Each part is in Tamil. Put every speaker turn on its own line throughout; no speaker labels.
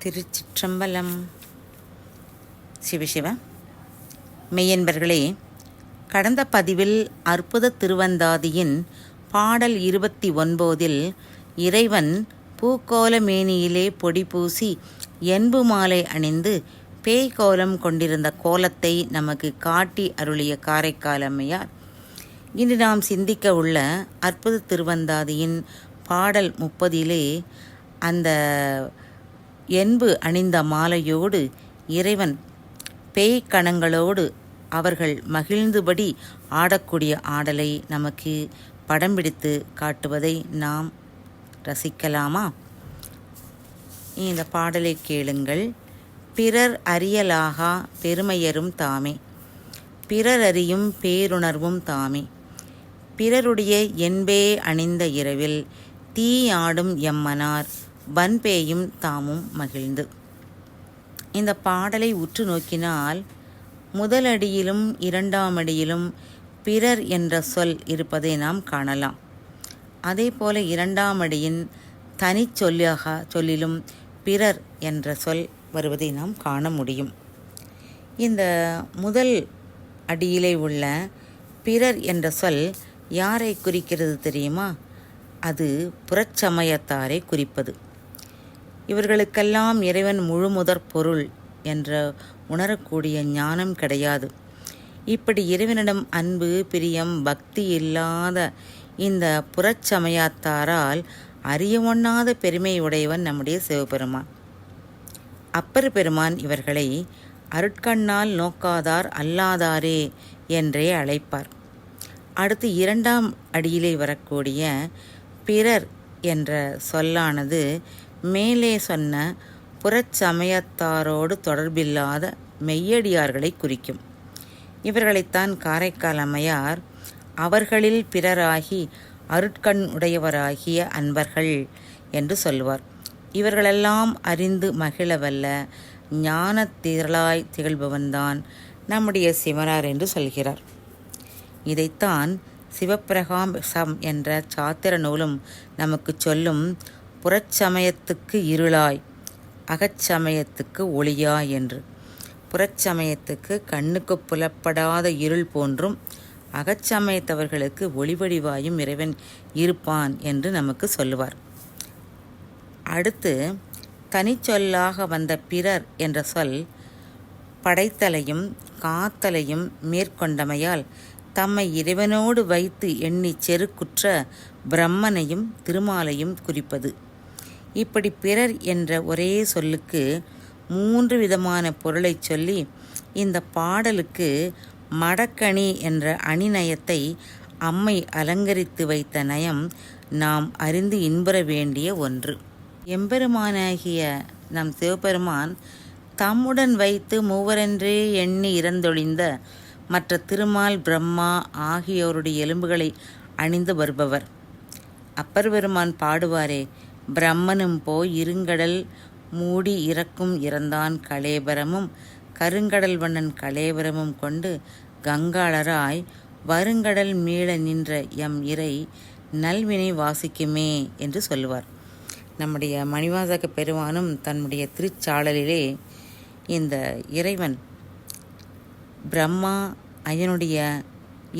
திருச்சிற்றம்பலம். சிவசிவ மெய்யன்பர்களே, கடந்த பதிவில் அற்புத திருவந்தாதியின் பாடல் 29 இறைவன் பூக்கோல மேனியிலே பொடி பூசி என்பு மாலை அணிந்து பேய்கோலம் கொண்டிருந்த கோலத்தை நமக்கு காட்டி அருளிய காரைக்கால் அம்மையார் இன்று நாம் சிந்திக்க உள்ள அற்புத திருவந்தாதியின் பாடல் 30 அந்த என்பு அணிந்த மாலையோடு இறைவன் பேய்க்கணங்களோடு அவர்கள் மகிழ்ந்தபடி ஆடக்கூடிய ஆடலை நமக்கு படம் பிடித்து காட்டுவதை நாம் ரசிக்கலாமா? இந்த பாடலை கேளுங்கள். பிறர் அறியலாகா பெருமையரும் தாமே, பிறர் அறியும் பேருணர்வும் தாமே, பிறருடைய என்பே அணிந்த இரவில் தீ ஆடும் எம்மனார் வன்பேயும் தாமும் மகிழ்ந்து. இந்த பாடலை உற்று நோக்கினால் முதல் அடியிலும் இரண்டாம் அடியிலும் பிறர் என்ற சொல் இருப்பதை நாம் காணலாம். அதே போல இரண்டாம் அடியின் தனி சொல்லிலும் பிறர் என்ற சொல் வருவதை நாம் காண முடியும். இந்த முதல் அடியிலே உள்ள பிறர் என்ற சொல் யாரை குறிக்கிறது தெரியுமா? அது புறச்சமயத்தாரை குறிப்பது. இவர்களுக்கெல்லாம் இறைவன் முழுமுதற் பொருள் என்ற உணரக்கூடிய ஞானம் கிடையாது. இப்படி இறைவனிடம் அன்பு, பிரியம், பக்தி இல்லாத இந்த புறச்சமயத்தாரால் அறிய ஒண்ணாத பெருமை உடையவன் நம்முடைய சிவபெருமான். அப்பர் பெருமான் இவர்களை அருட்கண்ணால் நோக்காதார் அல்லாதாரே என்றே அழைப்பார். அடுத்து இரண்டாம் அடியிலே வரக்கூடிய பிறர் என்ற சொல்லானது மேலே சொன்ன புறச்சமயத்தாரோடு தொடர்பில்லாத மெய்யடியார்களை குறிக்கும். இவர்களைத்தான் காரைக்கால் அம்மையார் அவர்களில் பிறராகி அருட்கண் உடையவராகிய அன்பர்கள் என்று சொல்வார். இவர்களெல்லாம் அறிந்து மகிழவல்ல ஞான திரளாய் திகழ்பவன்தான் நம்முடைய சிவனார் என்று சொல்கிறார். இதைத்தான் சிவப்பிரகாசம் என்ற சாத்திர நூலும் நமக்கு சொல்லும். புறச்சமயத்துக்கு இருளாய் அகச்சமயத்துக்கு ஒளியாய் என்று. புறச்சமயத்துக்கு கண்ணுக்கு புலப்படாத இருள் போன்றும் அகச்சமயத்தவர்களுக்கு ஒளிவடிவாயும் இறைவன் இருப்பான் என்று நமக்கு சொல்லுவார். அடுத்து தனிச்சொல்லாக வந்த பிறர் என்ற சொல் படைத்தலையும் காத்தலையும் மேற்கொண்டமையால் தம்மை இறைவனோடு வைத்து எண்ணி செருக்குற்ற பிரம்மனையும் திருமாலையும் குறிப்பது. இப்படி பிறர் என்ற ஒரே சொல்லுக்கு 3 விதமான பொருளை சொல்லி இந்த பாடலுக்கு மடக்கணி என்ற அணிநயத்தை அம்மை அலங்கரித்து வைத்த நயம் நாம் அறிந்து இன்புற வேண்டிய ஒன்று. எம்பெருமானாகிய நம் சிவபெருமான் தம்முடன் வைத்து மூவரென்றே எண்ணி இறந்தொழிந்த மற்ற திருமால், பிரம்மா ஆகியோருடைய எலும்புகளை அணிந்து வருபவர். அப்பர் பெருமான் பாடுவாரே, பிரம்மனும் போய் இருங்கடல் மூடி இறக்கும் இறந்தான் கலேபரமும் கருங்கடல் வண்ணன் கலேபரமும் கொண்டு கங்காளராய் வருங்கடல் மீள நின்ற எம் இறை நல்வினை வாசிக்குமே என்று சொல்லுவார். நம்முடைய மணிவாசக பெருமானும் தன்னுடைய திருச்சாளலிலே இந்த இறைவன் பிரம்மா அயனுடைய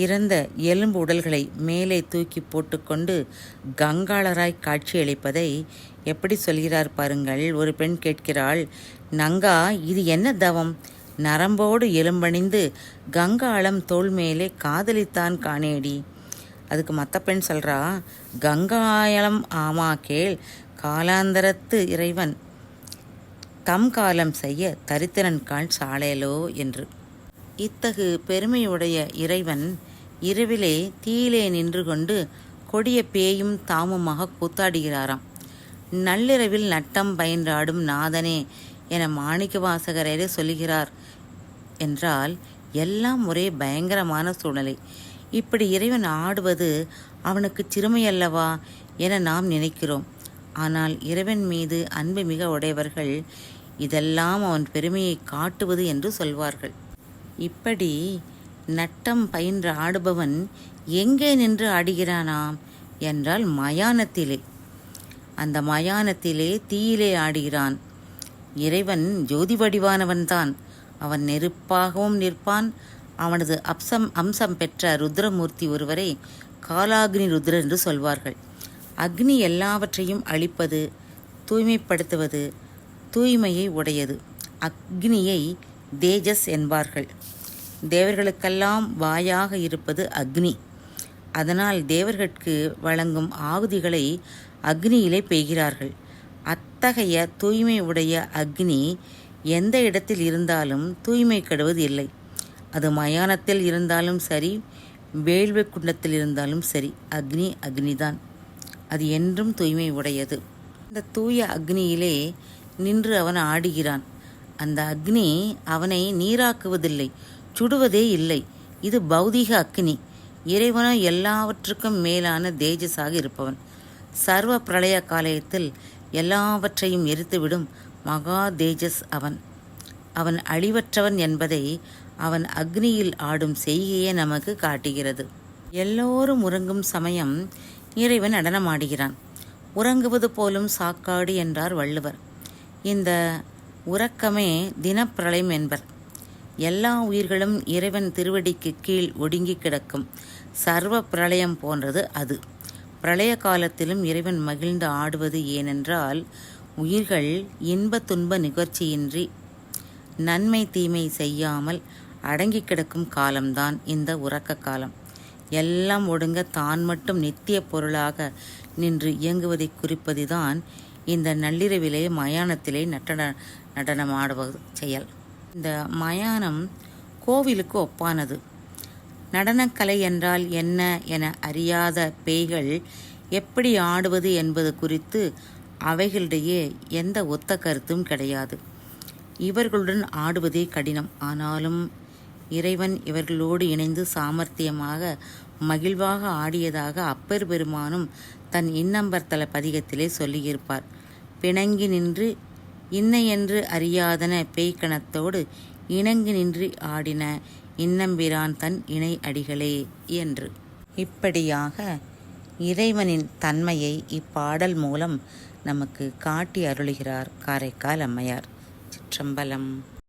இறந்த எலும்பு உடல்களை மேலே தூக்கி போட்டுக்கொண்டு கங்காளராய் காட்சியளிப்பதை எப்படி சொல்கிறார் பாருங்கள். ஒரு பெண் கேட்கிறாள், நங்கா இது என்ன தவம்? நரம்போடு எலும்பணிந்து கங்காளம் தோள் மேலே காதலித்தான் காணேடி. அதுக்கு மற்ற பெண் சொல்கிறா, கங்காயலம் ஆமா கேள், காலாந்தரத்து இறைவன் தம் காலம் செய்ய தரித்திரன் கால் சாலேலோ என்று. இத்தகு பெருமையுடைய இறைவன் இரவிலே தீயிலே நின்று கொண்டு கொடிய பேயும் தாமுமாக கூத்தாடுகிறாராம். நள்ளிரவில் நட்டம் பயின்றாடும் நாதனே என மாணிக்க வாசகரே சொல்லுகிறார் என்றால் எல்லாம் ஒரே பயங்கரமான சூழ்நிலை. இப்படி இறைவன் ஆடுவது அவனுக்கு சிறுமையல்லவா என நாம் நினைக்கிறோம். ஆனால் இறைவன் மீது அன்பு மிக உடையவர்கள் இதெல்லாம் அவன் பெருமையை காட்டுவது என்று சொல்வார்கள். இப்படி நட்டம் பயின்று ஆடுபவன் எங்கே நின்று ஆடுகிறானாம் என்றால் மயானத்திலே. அந்த மயானத்திலே தீயிலே ஆடுகிறான். இறைவன் ஜோதி வடிவானவன்தான். அவன் நெருப்பாகவும் நிற்பான். அவனது அம்சம் பெற்ற ருத்ரமூர்த்தி ஒருவரை காலாக்னி ருத்ரர் என்று சொல்வார்கள். அக்னி எல்லாவற்றையும் அழிப்பது, தூய்மைப்படுத்துவது, தூய்மையை உடையது. அக்னியை தேஜஸ் என்பார்கள். தேவர்களுக்கெல்லாம் வாயாக இருப்பது அக்னி. அதனால் தேவர்களுக்கு வழங்கும் ஆகுதிகளை அக்னியிலே பெய்கிறார்கள். அத்தகைய தூய்மை உடைய அக்னி எந்த இடத்தில் இருந்தாலும் தூய்மை கெடுவது இல்லை. அது மயானத்தில் இருந்தாலும் சரி, வேள்வி குண்டத்தில் இருந்தாலும் சரி, அக்னி அக்னிதான். அது என்றும் தூய்மை உடையது. அந்த தூய அக்னியிலே நின்று அவன் ஆடுகிறான். அந்த அக்னி அவனை நீராக்குவதில்லை, சுடுவதே இல்லை. இது பௌதிக அக்னி. இறைவனோ எல்லாவற்றுக்கும் மேலான தேஜஸாக இருப்பவன். சர்வ பிரளய காலத்தில் எல்லாவற்றையும் எரித்துவிடும் மகா தேஜஸ் அவன். அவன் அழிவற்றவன் என்பதை அவன் அக்னியில் ஆடும் செய்கையே நமக்கு காட்டுகிறது. எல்லோரும் உறங்கும் சமயம் இறைவன் நடனமாடுகிறான். உறங்குவது போலும் சாக்காடு என்றார் வள்ளுவர். இந்த உறக்கமே தினப்பிரளயம் என்பர். எல்லா உயிர்களும் இறைவன் திருவடிக்கு கீழ் ஒடுங்கி கிடக்கும் சர்வ பிரளயம் போன்றது அது. பிரளய காலத்திலும் இறைவன் மகிழ்ந்து ஆடுவது ஏனென்றால், உயிர்கள் இன்ப துன்ப நிகழ்ச்சியின்றி நன்மை தீமை செய்யாமல் அடங்கி கிடக்கும் காலம்தான் இந்த உறக்க காலம். எல்லாம் ஒடுங்க தான் மட்டும் நித்திய பொருளாக நின்று இயங்குவதை குறிப்பதுதான் இந்த நள்ளிரவிலே மயானத்திலே நடனமாடுவது செயல். இந்த மயானம் கோவிலுக்கு ஒப்பானது. நடனக்கலை என்றால் என்ன என அறியாத பேய்கள் எப்படி ஆடுவது என்பது குறித்து அவைகளிடையே எந்த ஒத்த கருத்தும் கிடையாது. இவர்களுடன் ஆடுவதே கடினம். ஆனாலும் இறைவன் இவர்களோடு இணைந்து சாமர்த்தியமாக மகிழ்வாக ஆடியதாக அப்பர் பெருமானும் தன் இன்னம்பர்த்தல பதிகத்திலே சொல்லியிருப்பார். பிணங்கி நின்று இன்னையென்று அறியாதன பேய்கணத்தோடு இணங்கி நின்று ஆடின இன்னம்பிரான் தன் இணை அடிகளே என்று. இப்படியாக இறைவனின் தன்மையை இப்பாடல் மூலம் நமக்கு காட்டி அருளுகிறார் காரைக்கால் அம்மையார். சிற்றம்பலம்.